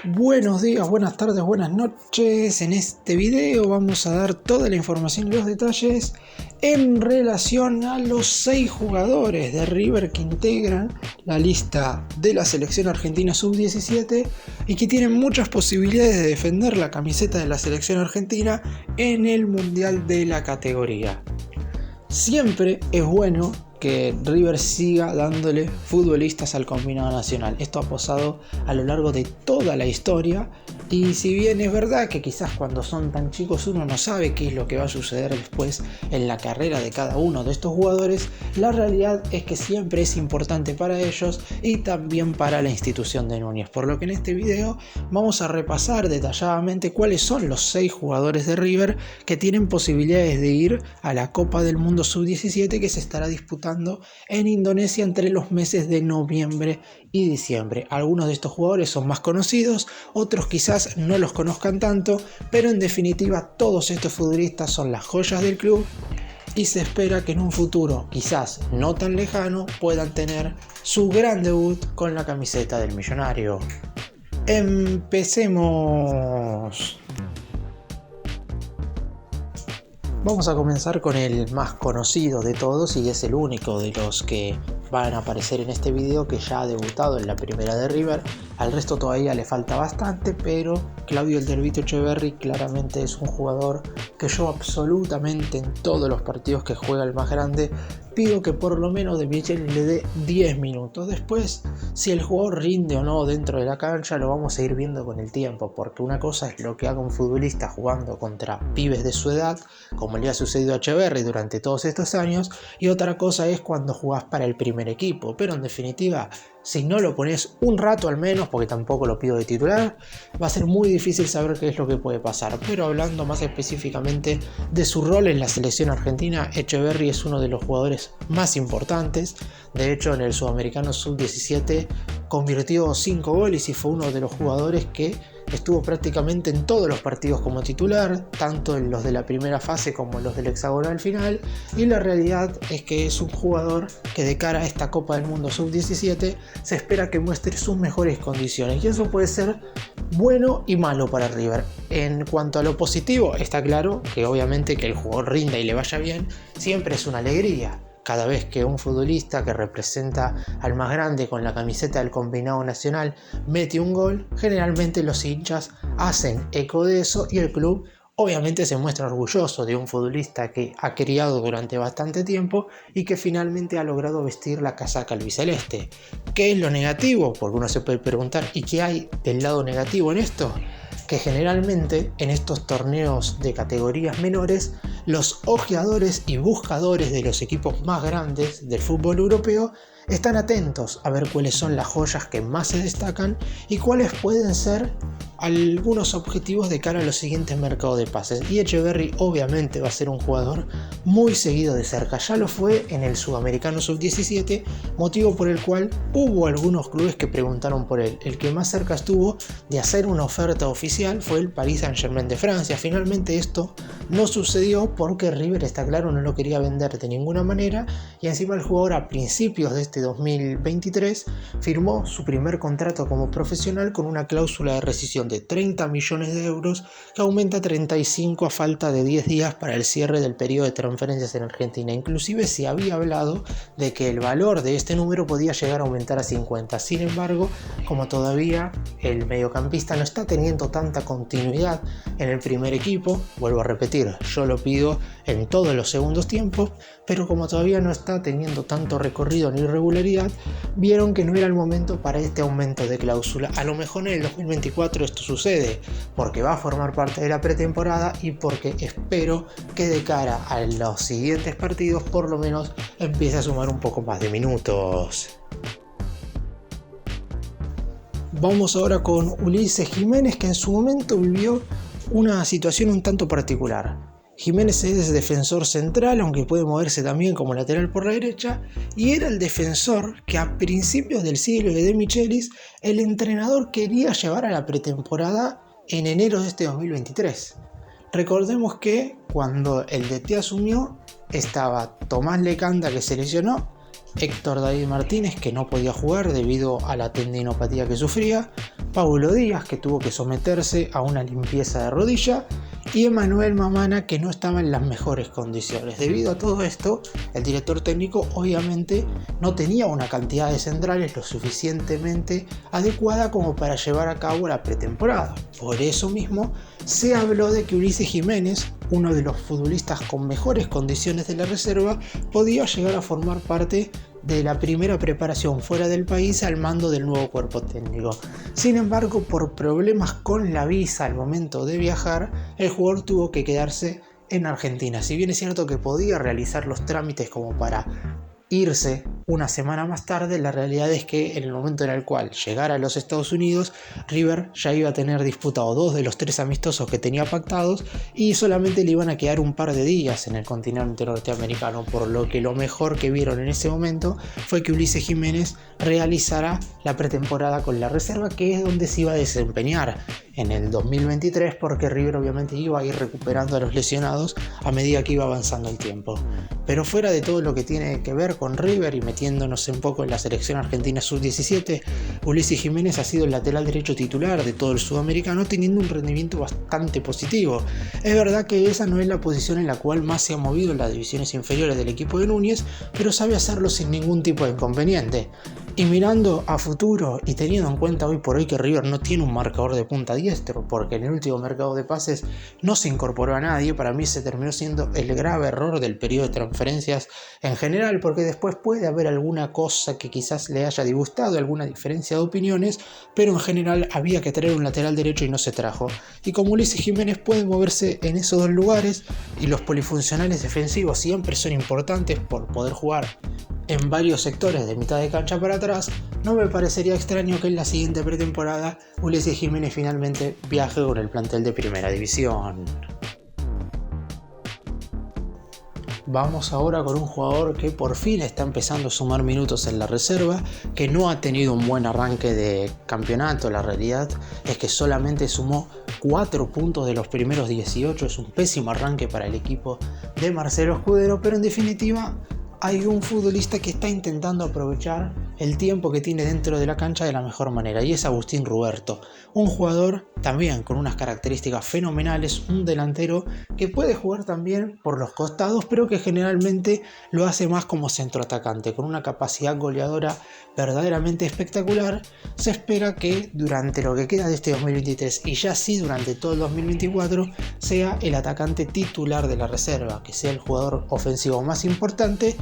Buenos días, buenas tardes, buenas noches. En este video vamos a dar toda la información y los detalles en relación a los 6 jugadores de River que integran la lista de la selección argentina sub-17 y que tienen muchas posibilidades de defender la camiseta de la selección argentina en el mundial de la categoría. Siempre es bueno que River siga dándole futbolistas al combinado nacional. Esto ha pasado a lo largo de toda la historia y si bien es verdad que quizás cuando son tan chicos uno no sabe qué es lo que va a suceder después en la carrera de cada uno de estos jugadores, la realidad es que siempre es importante para ellos y también para la institución de Núñez, por lo que en este video vamos a repasar detalladamente cuáles son los 6 jugadores de River que tienen posibilidades de ir a la Copa del Mundo Sub-17 que se estará disputando en Indonesia entre los meses de noviembre y diciembre. Algunos de estos jugadores son más conocidos, otros quizás no los conozcan tanto, pero en definitiva todos estos futbolistas son las joyas del club y se espera que en un futuro, quizás no tan lejano, puedan tener su gran debut con la camiseta del millonario. Empecemos. Vamos a comenzar con el más conocido de todos y es el único de los que van a aparecer en este video que ya ha debutado en la primera de River. Al resto todavía le falta bastante, pero Claudio El Derbito Etcheverry claramente es un jugador que yo absolutamente en todos los partidos que juega el más grande pido que por lo menos De Michelis le dé 10 minutos. Después, si el jugador rinde o no dentro de la cancha, lo vamos a ir viendo con el tiempo, porque una cosa es lo que haga un futbolista jugando contra pibes de su edad, como le ha sucedido a Etcheverry durante todos estos años, y otra cosa es cuando jugás para el primer equipo. Pero en definitiva, si no lo pones un rato al menos, porque tampoco lo pido de titular, va a ser muy difícil saber qué es lo que puede pasar. Pero hablando más específicamente de su rol en la selección argentina, Etcheverry es uno de los jugadores más importantes. De hecho, en el Sudamericano Sub-17 convirtió 5 goles y fue uno de los jugadores que estuvo prácticamente en todos los partidos como titular, tanto en los de la primera fase como en los del hexagonal final, y la realidad es que es un jugador que de cara a esta Copa del Mundo Sub-17 se espera que muestre sus mejores condiciones, y eso puede ser bueno y malo para River. En cuanto a lo positivo, está claro que obviamente que el jugador rinda y le vaya bien siempre es una alegría. Cada vez que un futbolista que representa al más grande con la camiseta del combinado nacional mete un gol, generalmente los hinchas hacen eco de eso y el club obviamente se muestra orgulloso de un futbolista que ha criado durante bastante tiempo y que finalmente ha logrado vestir la casaca albiceleste. ¿Qué es lo negativo? Porque uno se puede preguntar, ¿y qué hay del lado negativo en esto? Que generalmente en estos torneos de categorías menores los ojeadores y buscadores de los equipos más grandes del fútbol europeo están atentos a ver cuáles son las joyas que más se destacan y cuáles pueden ser algunos objetivos de cara a los siguientes mercados de pases. Y Etcheverry obviamente va a ser un jugador muy seguido de cerca. Ya lo fue en el Sudamericano Sub-17, motivo por el cual hubo algunos clubes que preguntaron por él. El que más cerca estuvo de hacer una oferta oficial fue el Paris Saint-Germain de Francia. Finalmente esto no sucedió porque River, está claro, no lo quería vender de ninguna manera, y encima el jugador a principios de este 2023 firmó su primer contrato como profesional con una cláusula de rescisión de 30 millones de euros que aumenta a 35 a falta de 10 días para el cierre del periodo de transferencias en Argentina. Inclusive se había hablado de que el valor de este número podía llegar a aumentar a 50. Sin embargo, como todavía el mediocampista no está teniendo tanta continuidad en el primer equipo, vuelvo a repetir, yo lo pido en todos los segundos tiempos, pero como todavía no está teniendo tanto recorrido ni irregularidad, vieron que no era el momento para este aumento de cláusula. A lo mejor en el 2024 esto sucede, porque va a formar parte de la pretemporada y porque espero que de cara a los siguientes partidos por lo menos empiece a sumar un poco más de minutos. Vamos ahora con Ulises Jiménez, que en su momento vivió una situación un tanto particular. Jiménez es defensor central, aunque puede moverse también como lateral por la derecha, y era el defensor que a principios del siglo de De Michelis el entrenador quería llevar a la pretemporada en enero de este 2023. Recordemos que cuando el DT asumió estaba Tomás Lecanda, que se lesionó, Héctor David Martínez, que no podía jugar debido a la tendinopatía que sufría, Paulo Díaz, que tuvo que someterse a una limpieza de rodilla, y Emanuel Mamana, que no estaba en las mejores condiciones. Debido a todo esto, el director técnico obviamente no tenía una cantidad de centrales lo suficientemente adecuada como para llevar a cabo la pretemporada. Por eso mismo se habló de que Ulises Jiménez, uno de los futbolistas con mejores condiciones de la reserva, podía llegar a formar parte de la primera preparación fuera del país al mando del nuevo cuerpo técnico. Sin embargo, por problemas con la visa al momento de viajar, el jugador tuvo que quedarse en Argentina. Si bien es cierto que podía realizar los trámites como para irse una semana más tarde, la realidad es que en el momento en el cual llegara a los Estados Unidos, River ya iba a tener disputado 2 de los 3 amistosos que tenía pactados y solamente le iban a quedar un par de días en el continente norteamericano, por lo que lo mejor que vieron en ese momento fue que Ulises Jiménez realizara la pretemporada con la reserva, que es donde se iba a desempeñar en el 2023, porque River obviamente iba a ir recuperando a los lesionados a medida que iba avanzando el tiempo. Pero fuera de todo lo que tiene que ver con River y metiéndonos un poco en la selección argentina sub-17, Ulises Jiménez ha sido el lateral derecho titular de todo el sudamericano, teniendo un rendimiento bastante positivo. Es verdad que esa no es la posición en la cual más se ha movido en las divisiones inferiores del equipo de Núñez, pero sabe hacerlo sin ningún tipo de inconveniente. Y mirando a futuro y teniendo en cuenta hoy por hoy que River no tiene un marcador de punta diestro, porque en el último mercado de pases no se incorporó a nadie, para mí se terminó siendo el grave error del periodo de transferencias en general, porque después puede haber alguna cosa que quizás le haya disgustado, alguna diferencia de opiniones, pero en general había que traer un lateral derecho y no se trajo. Y como Ulises Jiménez puede moverse en esos dos lugares, y los polifuncionales defensivos siempre son importantes por poder jugar en varios sectores de mitad de cancha para atrás, no me parecería extraño que en la siguiente pretemporada Ulises Jiménez finalmente viaje con el plantel de primera división. Vamos ahora con un jugador que por fin está empezando a sumar minutos en la reserva, que no ha tenido un buen arranque de campeonato. La realidad es que solamente sumó 4 puntos de los primeros 18, es un pésimo arranque para el equipo de Marcelo Escudero, pero en definitiva hay un futbolista que está intentando aprovechar el tiempo que tiene dentro de la cancha de la mejor manera, y es Agustín Ruberto, un jugador también con unas características fenomenales, un delantero que puede jugar también por los costados, pero que generalmente lo hace más como centroatacante, con una capacidad goleadora verdaderamente espectacular. Se espera que durante lo que queda de este 2023 y ya sí durante todo el 2024 sea el atacante titular de la reserva, que sea el jugador ofensivo más importante.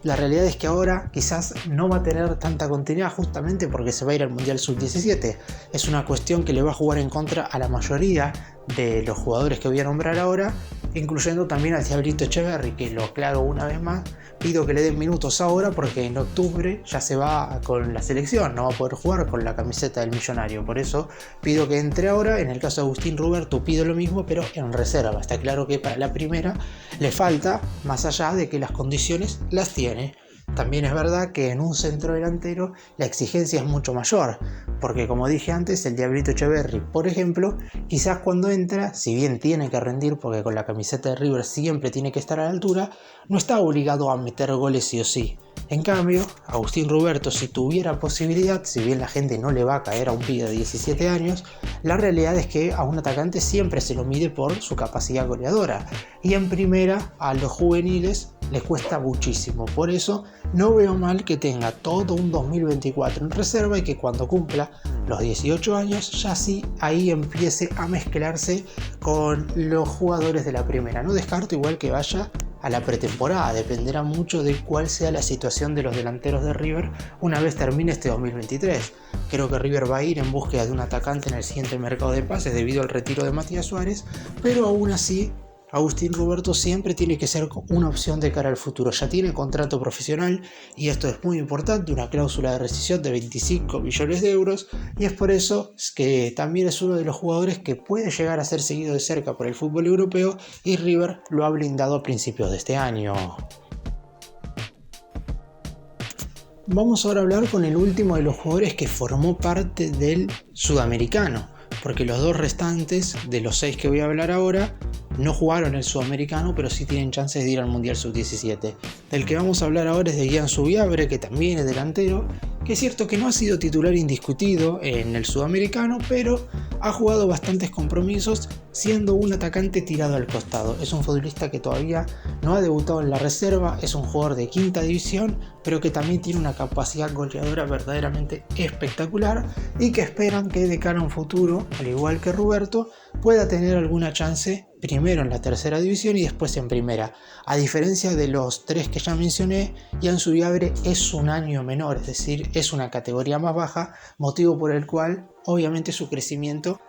La realidad es que ahora quizás no va a tener tanta continuidad justamente porque se va a ir al Mundial Sub-17. Es una cuestión que le va a jugar en contra a la mayoría de los jugadores que voy a nombrar ahora, incluyendo también al Diablito Echeverri, que lo aclaro una vez más, pido que le den minutos ahora porque en octubre ya se va con la selección, no va a poder jugar con la camiseta del Millonario, por eso pido que entre ahora. En el caso de Agustín Ruberto pido lo mismo, pero en reserva. Está claro que para la primera le falta, más allá de que las condiciones las tiene. También es verdad que en un centro delantero la exigencia es mucho mayor, porque como dije antes, el Diablito Echeverri, por ejemplo, quizás cuando entra, si bien tiene que rendir porque con la camiseta de River siempre tiene que estar a la altura, no está obligado a meter goles sí o sí. En cambio, Agustín Ruberto, si tuviera posibilidad, si bien la gente no le va a caer a un pibe de 17 años, la realidad es que a un atacante siempre se lo mide por su capacidad goleadora, y en primera a los juveniles les cuesta muchísimo. Por eso no veo mal que tenga todo un 2024 en reserva y que cuando cumpla los 18 años ya sí ahí empiece a mezclarse con los jugadores de la primera. No descarto igual que vaya a la pretemporada, dependerá mucho de cuál sea la situación de los delanteros de River una vez termine este 2023. Creo que River va a ir en búsqueda de un atacante en el siguiente mercado de pases debido al retiro de Matías Suárez, pero aún así Agustín Ruberto siempre tiene que ser una opción de cara al futuro. Ya tiene contrato profesional y esto es muy importante, una cláusula de rescisión de 25 millones de euros, y es por eso que también es uno de los jugadores que puede llegar a ser seguido de cerca por el fútbol europeo, y River lo ha blindado a principios de este año. Vamos ahora a hablar con el último de los jugadores que formó parte del sudamericano, porque los dos restantes de los 6 que voy a hablar ahora no jugaron el sudamericano, pero sí tienen chances de ir al Mundial Sub-17. Del que vamos a hablar ahora es de Guián Zubiabre, que también es delantero que es cierto que no ha sido titular indiscutido en el sudamericano, pero ha jugado bastantes compromisos siendo un atacante tirado al costado. Es un futbolista que todavía no ha debutado en la reserva, es un jugador de quinta división, pero que también tiene una capacidad goleadora verdaderamente espectacular y que esperan que de cara a un futuro, al igual que Roberto, pueda tener alguna chance primero en la tercera división y después en primera. A diferencia de los tres que ya mencioné, Yansu Viabre es un año menor, es decir, es una categoría más baja, motivo por el cual obviamente su crecimiento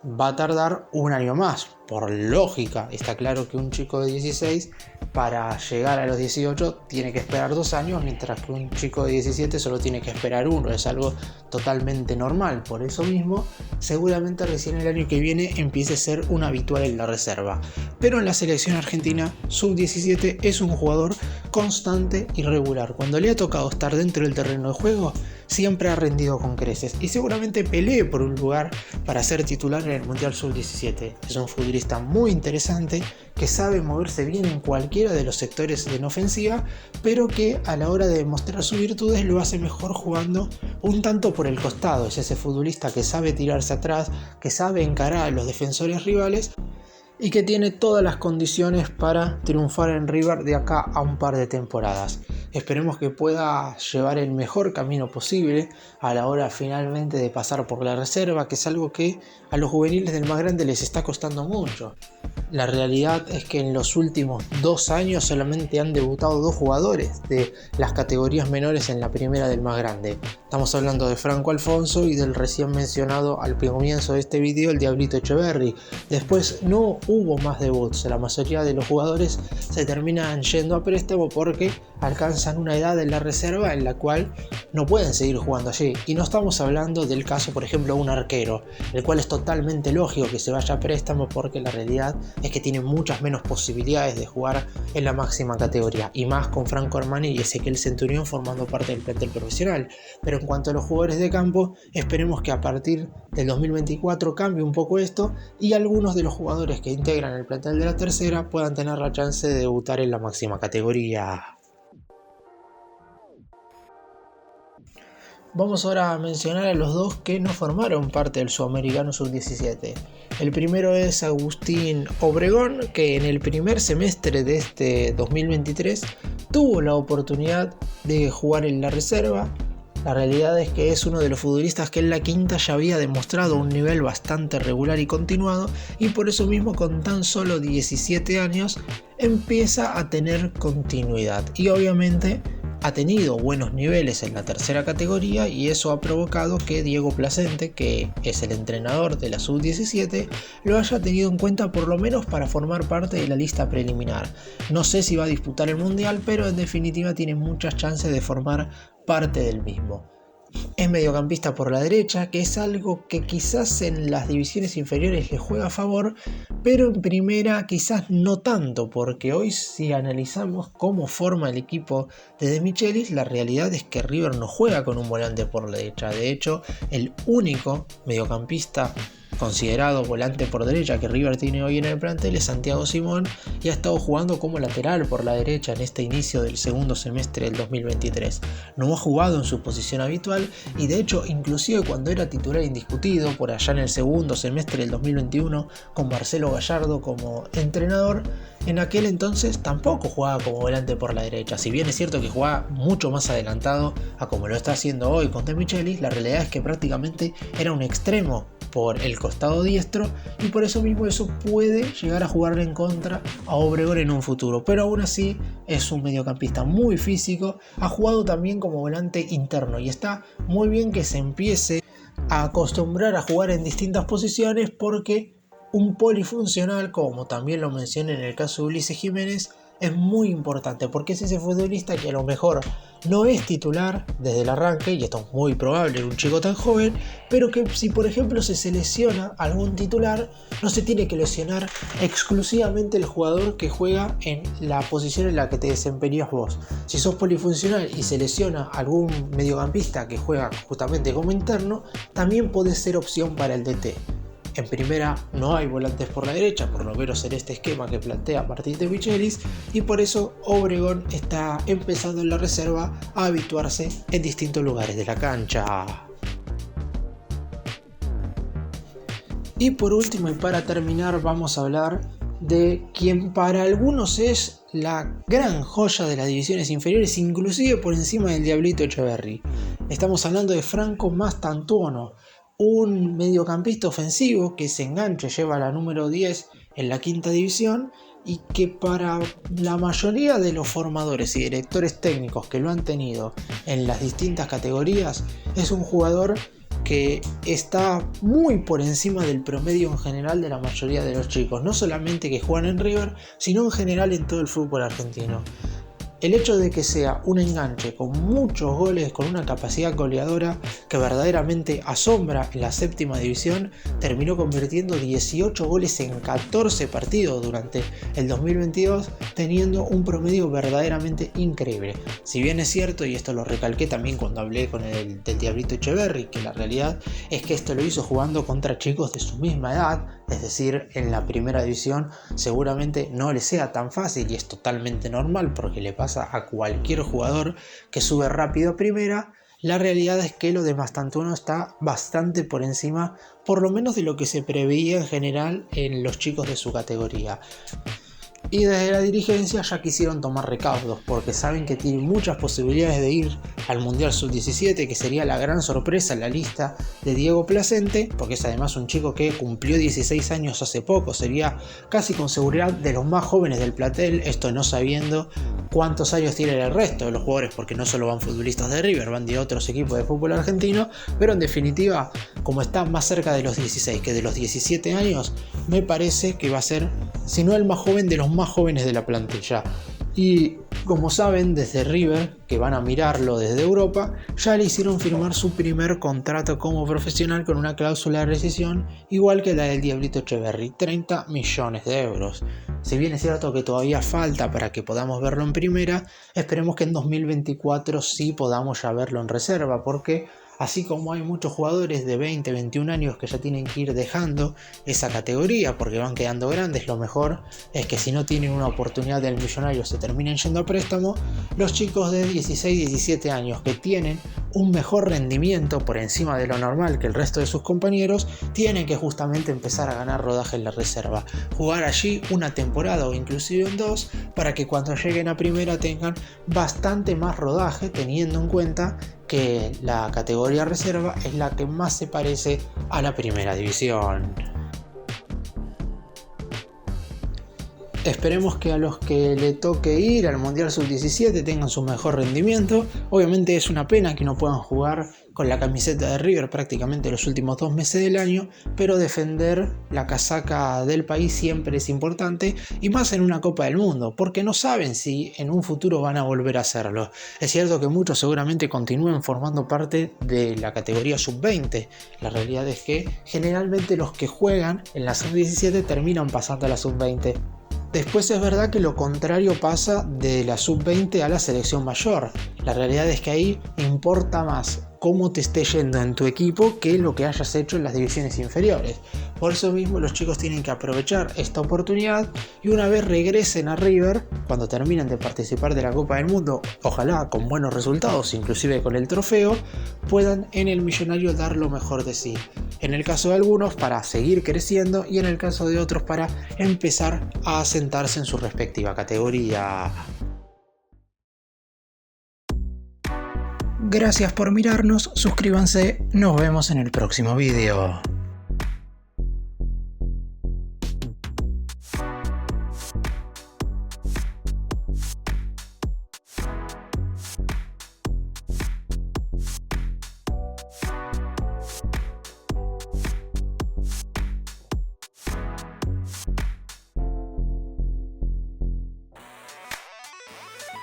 va a tardar un año más. Por lógica, está claro que un chico de 16 para llegar a los 18 tiene que esperar 2 años, mientras que un chico de 17 solo tiene que esperar 1, es algo totalmente normal. Por eso mismo, seguramente recién el año que viene empiece a ser un habitual en la reserva. Pero en la selección argentina, sub-17 es un jugador constante y regular. Cuando le ha tocado estar dentro del terreno de juego, siempre ha rendido con creces y seguramente pelee por un lugar para ser titular en el Mundial Sub-17. Es un futbolista muy interesante que sabe moverse bien en cualquiera de los sectores en ofensiva, pero que a la hora de demostrar sus virtudes lo hace mejor jugando un tanto por el costado. Es ese futbolista que sabe tirarse atrás, que sabe encarar a los defensores rivales y que tiene todas las condiciones para triunfar en River de acá a un par de temporadas. Esperemos que pueda llevar el mejor camino posible a la hora finalmente de pasar por la reserva, que es algo que a los juveniles del más grande les está costando mucho. La realidad es que en los últimos 2 años solamente han debutado 2 jugadores de las categorías menores en la primera del más grande. Estamos hablando de Franco Alfonso y del recién mencionado al comienzo de este video, el Diablito Echeverri. Después no hubo más debuts, la mayoría de los jugadores se terminan yendo a préstamo porque alcanzan una edad en la reserva en la cual no pueden seguir jugando allí. Y no estamos hablando del caso, por ejemplo, de un arquero, el cual es totalmente lógico que se vaya a préstamo porque la realidad es que tiene muchas menos posibilidades de jugar en la máxima categoría, y más con Franco Armani y Ezequiel Centurión formando parte del plantel profesional. Pero en cuanto a los jugadores de campo, esperemos que a partir del 2024 cambie un poco esto y algunos de los jugadores que integran el plantel de la tercera puedan tener la chance de debutar en la máxima categoría. Vamos ahora a mencionar a los dos que no formaron parte del Sudamericano Sub-17. El primero es Agustín Obregón, que en el primer semestre de este 2023 tuvo la oportunidad de jugar en la reserva. La realidad es que es uno de los futbolistas que en la quinta ya había demostrado un nivel bastante regular y continuado, y por eso mismo con tan solo 17 años empieza a tener continuidad y obviamente ha tenido buenos niveles en la tercera categoría, y eso ha provocado que Diego Placente, que es el entrenador de la Sub-17, lo haya tenido en cuenta por lo menos para formar parte de la lista preliminar. No sé si va a disputar el Mundial, pero en definitiva tiene muchas chances de formar parte del mismo. Es mediocampista por la derecha, que es algo que quizás en las divisiones inferiores le juega a favor, pero en primera quizás no tanto, porque hoy si analizamos cómo forma el equipo de De Michelis, la realidad es que River no juega con un volante por la derecha. De hecho, el único mediocampista considerado volante por derecha que River tiene hoy en el plantel es Santiago Simón, y ha estado jugando como lateral por la derecha en este inicio del segundo semestre del 2023. No ha jugado en su posición habitual, y de hecho inclusive cuando era titular indiscutido por allá en el segundo semestre del 2021 con Marcelo Gallardo como entrenador, en aquel entonces tampoco jugaba como volante por la derecha. Si bien es cierto que jugaba mucho más adelantado a como lo está haciendo hoy con De Michelis, la realidad es que prácticamente era un extremo por el costado diestro, y por eso mismo eso puede llegar a jugarle en contra a Obregón en un futuro. Pero aún así es un mediocampista muy físico, ha jugado también como volante interno y está muy bien que se empiece a acostumbrar a jugar en distintas posiciones, porque un polifuncional, como también lo mencioné en el caso de Ulises Jiménez, es muy importante, porque es ese futbolista que a lo mejor no es titular desde el arranque, y esto es muy probable en un chico tan joven, pero que si por ejemplo se lesiona algún titular, no se tiene que lesionar exclusivamente el jugador que juega en la posición en la que te desempeñas vos. Si sos polifuncional y se lesiona algún mediocampista que juega justamente como interno, también puede ser opción para el DT. En primera no hay volantes por la derecha, por lo menos en este esquema que plantea Martín de Michelis, y por eso Obregón está empezando en la reserva a habituarse en distintos lugares de la cancha. Y por último y para terminar vamos a hablar de quien para algunos es la gran joya de las divisiones inferiores, inclusive por encima del Diablito Echeverri. Estamos hablando de Franco Mastantuono, un mediocampista ofensivo que se engancha, lleva la número 10 en la quinta división y que para la mayoría de los formadores y directores técnicos que lo han tenido en las distintas categorías es un jugador que está muy por encima del promedio en general de la mayoría de los chicos, no solamente que juegan en River, sino en general en todo el fútbol argentino. El hecho de que sea un enganche con muchos goles, con una capacidad goleadora que verdaderamente asombra en la séptima división, terminó convirtiendo 18 goles en 14 partidos durante el 2022, teniendo un promedio verdaderamente increíble. Si bien es cierto, y esto lo recalqué también cuando hablé con el del Diablito Echeverri, que la realidad es que esto lo hizo jugando contra chicos de su misma edad, es decir, en la primera división seguramente no le sea tan fácil y es totalmente normal porque le pasa a cualquier jugador que sube rápido a primera. La realidad es que lo de Mastantuono está bastante por encima, por lo menos de lo que se preveía en general en los chicos de su categoría. Y desde la dirigencia ya quisieron tomar recaudos porque saben que tienen muchas posibilidades de ir al Mundial Sub-17, que sería la gran sorpresa en la lista de Diego Placente, porque es además un chico que cumplió 16 años hace poco, sería casi con seguridad de los más jóvenes del plantel, esto no sabiendo cuántos años tienen el resto de los jugadores, porque no solo van futbolistas de River, van de otros equipos de fútbol argentino, pero en definitiva, como está más cerca de los 16 que de los 17 años, me parece que va a ser, si no el más joven, de los más jóvenes de la plantilla. Y como saben, desde River, que van a mirarlo desde Europa, ya le hicieron firmar su primer contrato como profesional con una cláusula de rescisión igual que la del Diablito Echeverri, 30 millones de euros. Si bien es cierto que todavía falta para que podamos verlo en primera, esperemos que en 2024 sí podamos ya verlo en reserva, porque así como hay muchos jugadores de 20, 21 años que ya tienen que ir dejando esa categoría porque van quedando grandes, lo mejor es que si no tienen una oportunidad del millonario se terminen yendo a préstamo. Los chicos de 16, 17 años que tienen un mejor rendimiento por encima de lo normal que el resto de sus compañeros tienen que justamente empezar a ganar rodaje en la reserva, jugar allí una temporada o inclusive en dos, para que cuando lleguen a primera tengan bastante más rodaje, teniendo en cuenta que la categoría reserva es la que más se parece a la primera división. Esperemos que a los que le toque ir al Mundial Sub-17 tengan su mejor rendimiento. Obviamente es una pena que no puedan jugar con la camiseta de River prácticamente los últimos 2 meses del año, pero defender la casaca del país siempre es importante, y más en una Copa del Mundo, porque no saben si en un futuro van a volver a hacerlo. Es cierto que muchos seguramente continúen formando parte de la categoría Sub-20. La realidad es que generalmente los que juegan en la Sub-17 terminan pasando a la Sub-20. Después es verdad que lo contrario pasa de la sub-20 a la selección mayor. La realidad es que ahí importa más cómo te esté yendo en tu equipo que lo que hayas hecho en las divisiones inferiores. Por eso mismo los chicos tienen que aprovechar esta oportunidad y una vez regresen a River, cuando terminen de participar de la Copa del Mundo, ojalá con buenos resultados, inclusive con el trofeo, puedan en el millonario dar lo mejor de sí. En el caso de algunos para seguir creciendo y en el caso de otros para empezar a asentarse en su respectiva categoría. Gracias por mirarnos, suscríbanse, nos vemos en el próximo video.